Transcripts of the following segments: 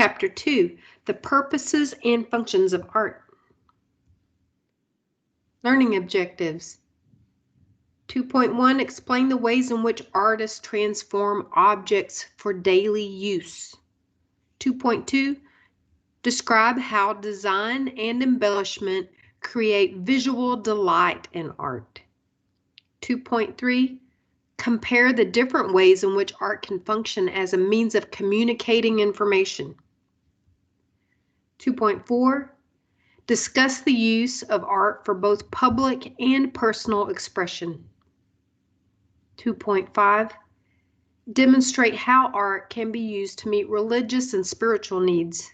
Chapter 2, the purposes and functions of art. Learning objectives. 2.1, explain the ways in which artists transform objects for daily use. 2.2, describe how design and embellishment create visual delight in art. 2.3, compare the different ways in which art can function as a means of communicating information. 2.4, discuss the use of art for both public and personal expression. 2.5, demonstrate how art can be used to meet religious and spiritual needs.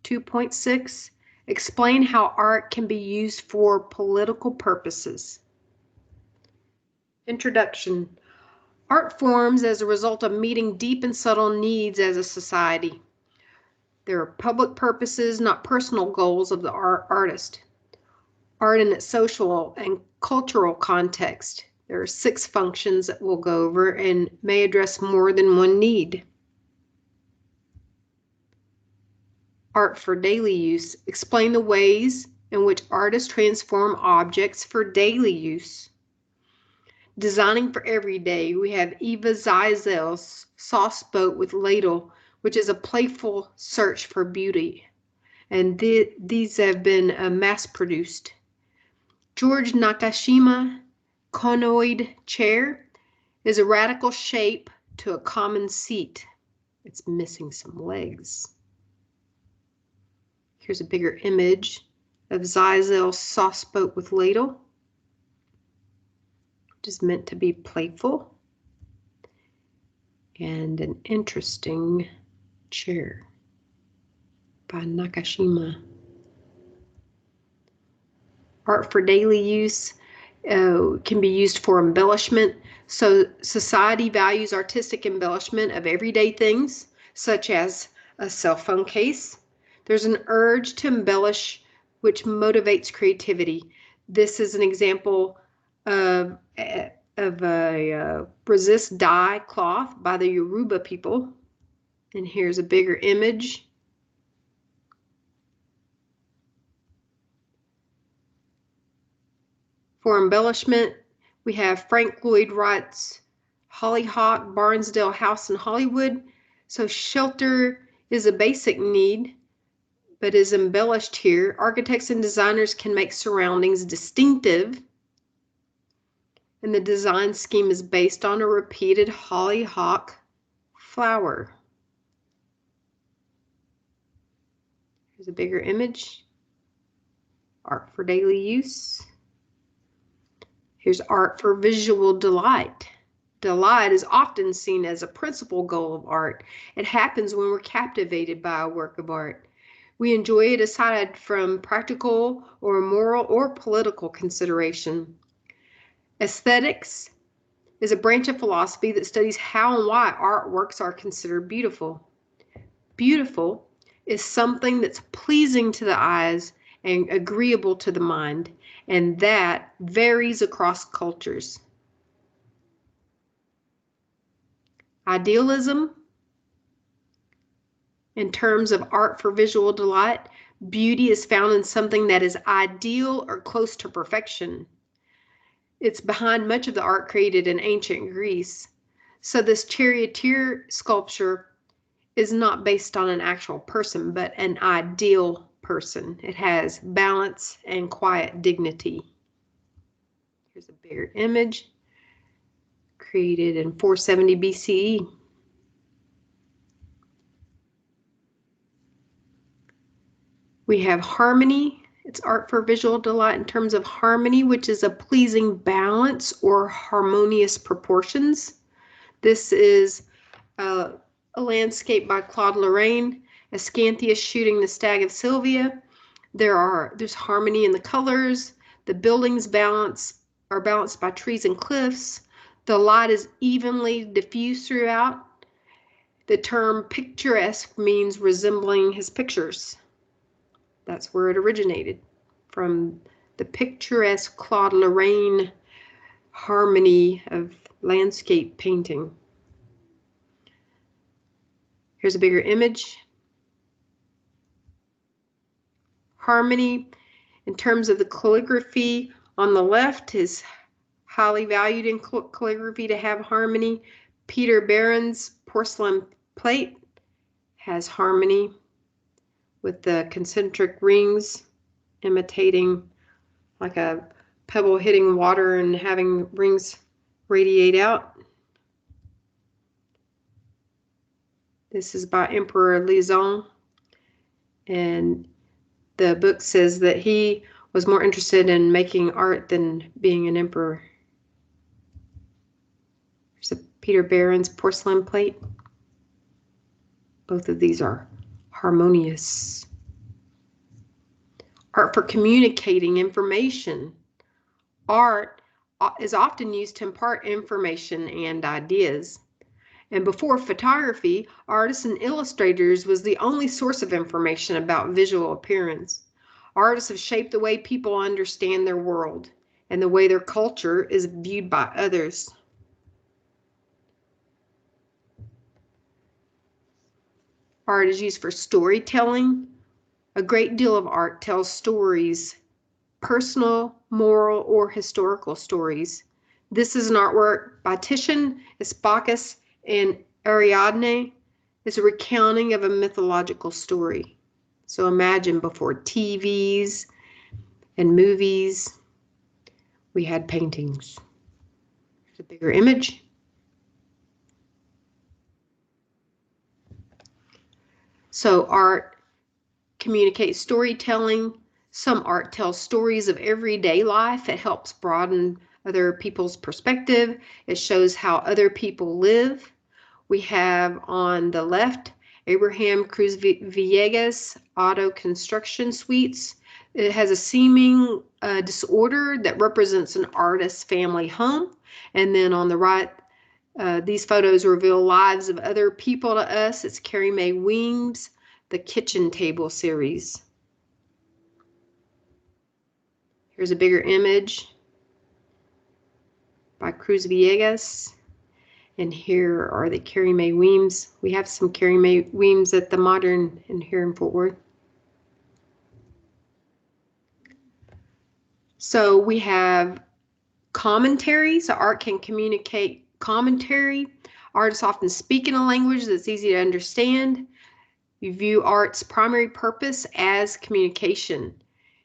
2.6, explain how art can be used for political purposes. Introduction. Art forms as a result of meeting deep and subtle needs as a society. There are public purposes, not personal goals of the artist. Art in its social and cultural context. There are 6 functions that we'll go over and may address more than one need. Art for daily use. Explain the ways in which artists transform objects for daily use. Designing for everyday, we have Eva Zeisel's Sauce Boat with Ladle, which is a playful search for beauty. And these have been mass-produced. George Nakashima Conoid chair is a radical shape to a common seat. It's missing some legs. Here's a bigger image of Zeisel's Sauce Boat with Ladle, which is meant to be playful and an interesting chair by Nakashima. Art for daily use can be used for embellishment. So society values artistic embellishment of everyday things, such as a cell phone case. There's an urge to embellish, which motivates creativity. This is an example of a resist dye cloth by the Yoruba people. And here's a bigger image. For embellishment, we have Frank Lloyd Wright's Hollyhock Barnsdale House in Hollywood. So shelter is a basic need, but is embellished here. Architects and designers can make surroundings distinctive, and the design scheme is based on a repeated hollyhock flower. Here's a bigger image. Art for daily use. Here's art for visual delight. Delight is often seen as a principal goal of art. It happens when we're captivated by a work of art. We enjoy it aside from practical or moral or political consideration. Aesthetics is a branch of philosophy that studies how and why artworks are considered beautiful. Beautiful is something that's pleasing to the eyes and agreeable to the mind, and that varies across cultures. Idealism, in terms of art for visual delight, beauty is found in something that is ideal or close to perfection. It's behind much of the art created in ancient Greece. So this charioteer sculpture is not based on an actual person, but an ideal person. It has balance and quiet dignity. Here's a bigger image created in 470 BCE. We have harmony. It's art for visual delight in terms of harmony, which is a pleasing balance or harmonious proportions. This is a landscape by Claude Lorraine, Ascanthus shooting the stag of Sylvia. There's harmony in the colors. The buildings are balanced by trees and cliffs. The light is evenly diffused throughout. The term picturesque means resembling his pictures. That's where it originated, from the picturesque Claude Lorraine harmony of landscape painting. Here's a bigger image. Harmony, in terms of the calligraphy, on the left is highly valued in calligraphy to have harmony. Peter Behrens' porcelain plate has harmony with the concentric rings imitating like a pebble hitting water and having rings radiate out. This is by Emperor Lizong, and the book says that he was more interested in making art than being an emperor. There's a Peter Behrens porcelain plate. Both of these are harmonious. Art for communicating information. Art is often used to impart information and ideas. And before photography, artists and illustrators was the only source of information about visual appearance. Artists have shaped the way people understand their world and the way their culture is viewed by others. Art is used for storytelling. A great deal of art tells stories, personal, moral, or historical stories. This is an artwork by Titian, Bacchus, and Ariadne. It's a recounting of a mythological story. So imagine before TVs and movies, we had paintings. Here's a bigger image. So art communicates storytelling. Some art tells stories of everyday life. It helps broaden other people's perspective. It shows how other people live. We have on the left, Abraham Cruz Villegas Auto Construction Suites. It has a seeming disorder that represents an artist's family home. And then on the right, these photos reveal lives of other people to us. It's Carrie Mae Weems, the Kitchen Table series. Here's a bigger image by Cruz Villegas. And here are the Carrie Mae Weems. We have some Carrie Mae Weems at the Modern in here in Fort Worth. So we have commentary. So art can communicate commentary. Artists often speak in a language that's easy to understand. You view art's primary purpose as communication.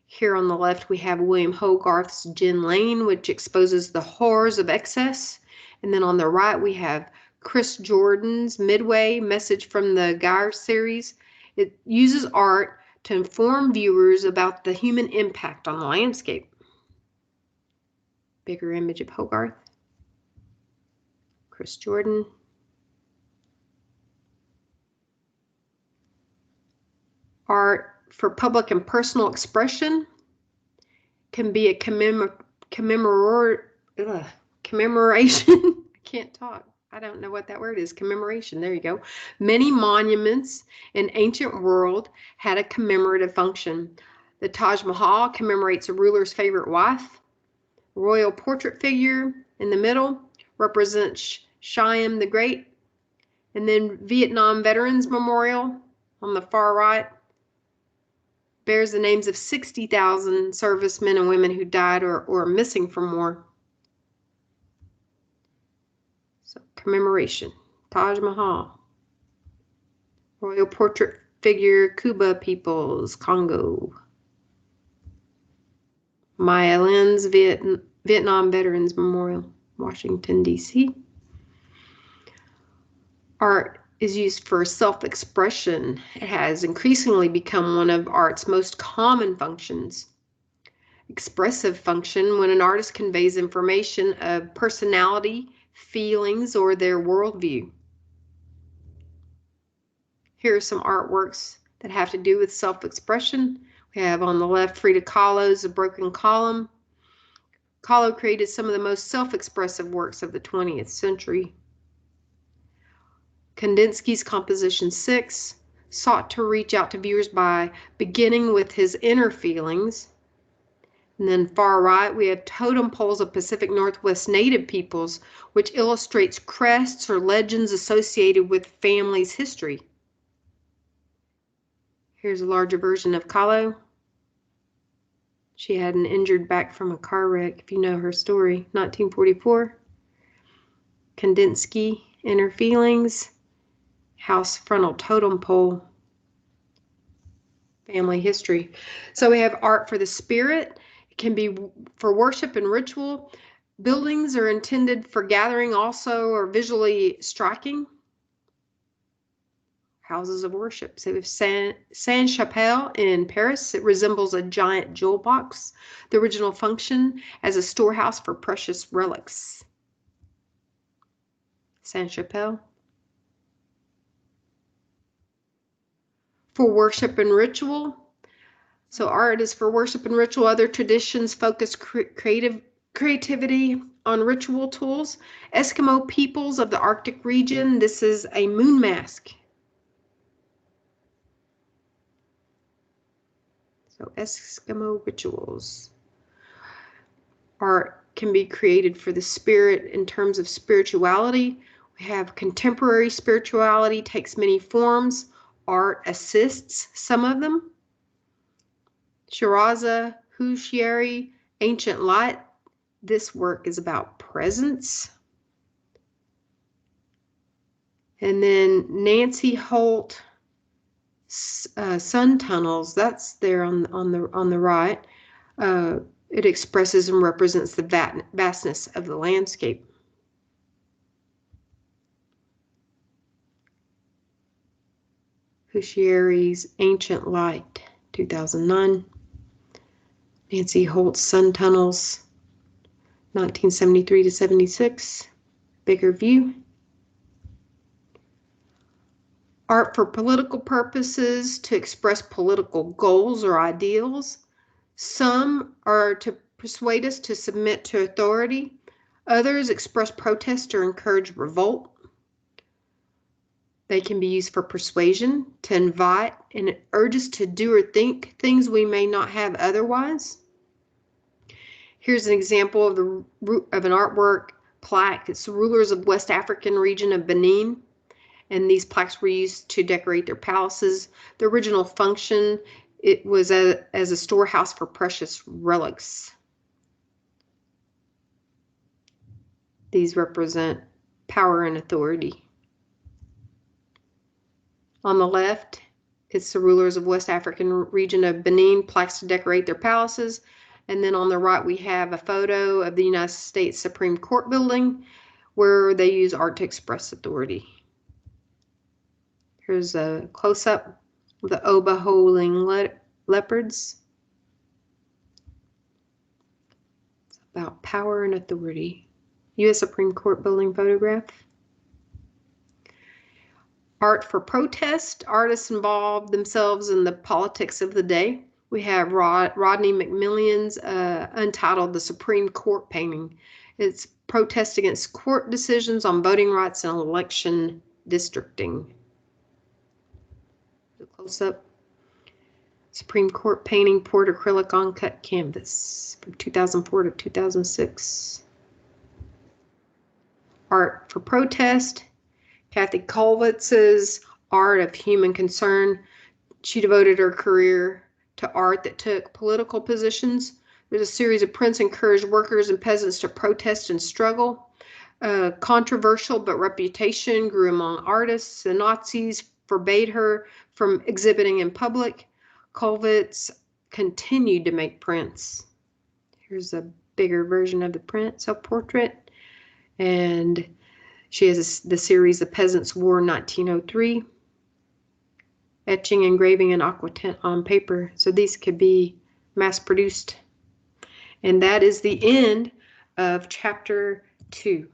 Here on the left, we have William Hogarth's Gin Lane, which exposes the horrors of excess. And then on the right, we have Chris Jordan's Midway, Message from the Geyer series. It uses art to inform viewers about the human impact on the landscape. Bigger image of Hogarth. Chris Jordan. Art for public and personal expression can be a commemoration. I can't talk. I don't know what that word is. Commemoration. There you go. Many monuments in ancient world had a commemorative function. The Taj Mahal commemorates a ruler's favorite wife. A royal portrait figure in the middle represents Siam the Great. And then Vietnam Veterans Memorial on the far right bears the names of 60,000 servicemen and women who died or are missing from war. So commemoration, Taj Mahal, royal portrait figure, Kuba peoples, Congo. Maya Lin's Vietnam Veterans Memorial, Washington, D.C. Art is used for self-expression. It has increasingly become one of art's most common functions. Expressive function, when an artist conveys information of personality, feelings, or their worldview. Here are some artworks that have to do with self-expression. We have on the left Frida Kahlo's A Broken Column. Kahlo created some of the most self-expressive works of the 20th century. Kandinsky's Composition 6 sought to reach out to viewers by beginning with his inner feelings. And then far right, we have totem poles of Pacific Northwest Native peoples, which illustrates crests or legends associated with families' history. Here's a larger version of Kahlo. She had an injured back from a car wreck, if you know her story. 1944. Kandinsky, Inner Feelings. House Frontal Totem Pole. Family history. So we have art for the spirit. It can be for worship and ritual. Buildings are intended for gathering also, or visually striking. Houses of worship. So we have Sainte-Chapelle in Paris. It resembles a giant jewel box. The original function as a storehouse for precious relics. Sainte-Chapelle. For worship and ritual. So art is for worship and ritual. Other traditions focus creativity on ritual tools. Eskimo peoples of the Arctic region. This is a moon mask. So Eskimo rituals. Art can be created for the spirit in terms of spirituality. We have contemporary spirituality, takes many forms. Art assists some of them. Shiraza, Hushieri, Ancient Light. This work is about presence. And then Nancy Holt, Sun Tunnels. That's there on the right. It expresses and represents the vastness of the landscape. Hushieri's Ancient Light, 2009. Nancy Holt's Sun Tunnels, 1973 to 76. Bigger view. Art for political purposes, to express political goals or ideals. Some are to persuade us to submit to authority. Others express protest or encourage revolt. They can be used for persuasion, to invite, and it urges to do or think things we may not have otherwise. Here's an example of an artwork plaque. It's the rulers of West African region of Benin, and these plaques were used to decorate their palaces. The original function, it was as a storehouse for precious relics. These represent power and authority. On the left, it's the rulers of West African region of Benin, plaques to decorate their palaces. And then on the right, we have a photo of the United States Supreme Court building where they use art to express authority. Here's a close-up of the Oba holding leopards. It's about power and authority. U.S. Supreme Court building photograph. Art for protest. Artists involve themselves in the politics of the day. We have Rodney McMillian's untitled The Supreme Court painting. It's protest against court decisions on voting rights and election districting. The close-up. Supreme Court painting, poured acrylic on cut canvas from 2004 to 2006. Art for protest. Kathy Kollwitz's Art of Human Concern. She devoted her career to art that took political positions. There's a series of prints encouraged workers and peasants to protest and struggle. Controversial but reputation grew among artists. The Nazis forbade her from exhibiting in public. Kollwitz continued to make prints. Here's a bigger version of the print, self-portrait. And she has the series The Peasants' War, 1903. Etching, engraving, and aqua tint on paper. So these could be mass-produced. And that is the end of chapter 2.